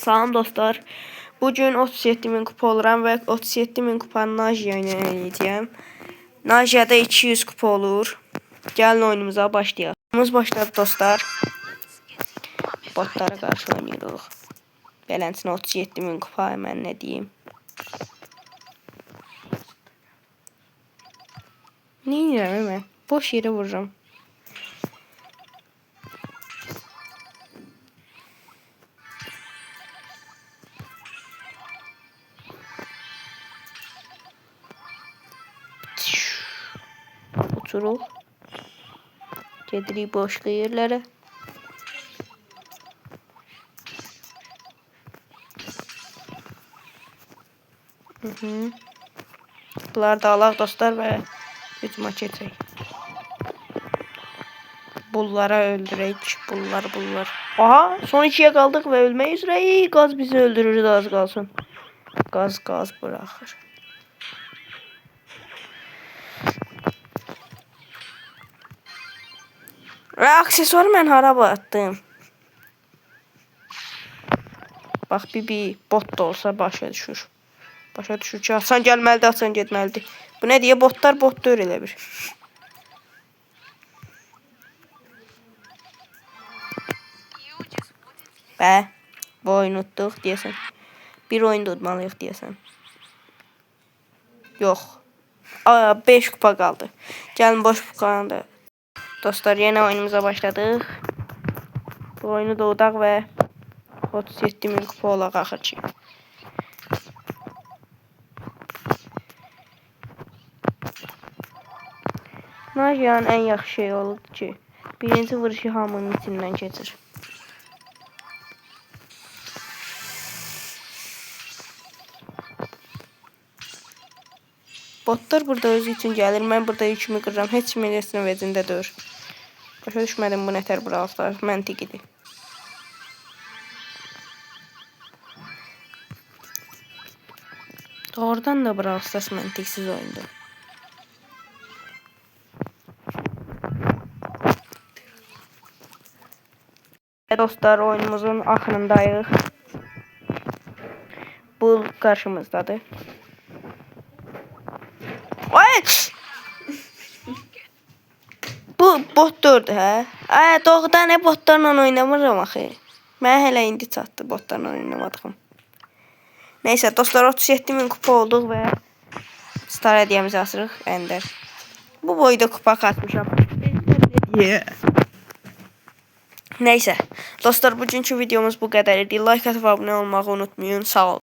Salam dostlar. Bugün 37.000 kupa oluram və 37.000 kupanı Najiya ilə eləyəcəm. Najiyada 200 kupa olur. Gəlin oyunumuza başlayaq. Oyunumuz başladı dostlar. Botlara qarşı oynayırıq. Beləncə 37.000 kupa mən nə deyim. Nə edirəm mən? Boş yerə vururam. Oturuq. Gedirik başqa yerlərə. Bunları da alaq dostlar və hücuma keçək. Bunlara öldürək. Bunlar. Aha, son 2'ye qaldıq və ölmək üzrəyik. Qaz bizi öldürür da az qalsın. Qaz buraxır. Və aksesuarı mən haraba atdım. Bax bir bot da olsa başa düşür. Başa düşür ki, Hasan gəlməlidir, Hasan getməlidir. Bu nə deyə botlar bot deyil elə bir. Və bu oyunu utduq deyəsən. Bir oyun da udmalıyıq deyəsən. Yox. 5 kupa qaldı. Gəlin boş kupanı da. Dostlar yeni oyunumuza başladıq. Bu oyunu da udaq və 37.000 kupa olaq axır ki. Najiyanın ən yaxşı şey oldu ki, birinci vuruşu hamının içindən keçir. Botlar burada özü üçün gəlir. Mən burada yükümü qırıram. Heç kim eləsin vecində deyir. Başa düşmədim bu nətər buraxlar. Məntiqidir. Doğrudan da buraxsas məntiqsiz oyundur. Dostlar oyunumuzun axırındayıq. Bu qarşımızdadır. Bu bot 4 hə? Doğrudan botlarla oynamıram axı. Mən hələ indi çatdı botlarla oynamadığım. Neyse dostlar 37.000 kupa olduq və star hediyemizi asırıq Ender. Bu boyda kupa katmışam. Neyse dostlar bugünkü videomuz bu qədər idi. Like atıp abone olmağı unutmayın. Sağ olun.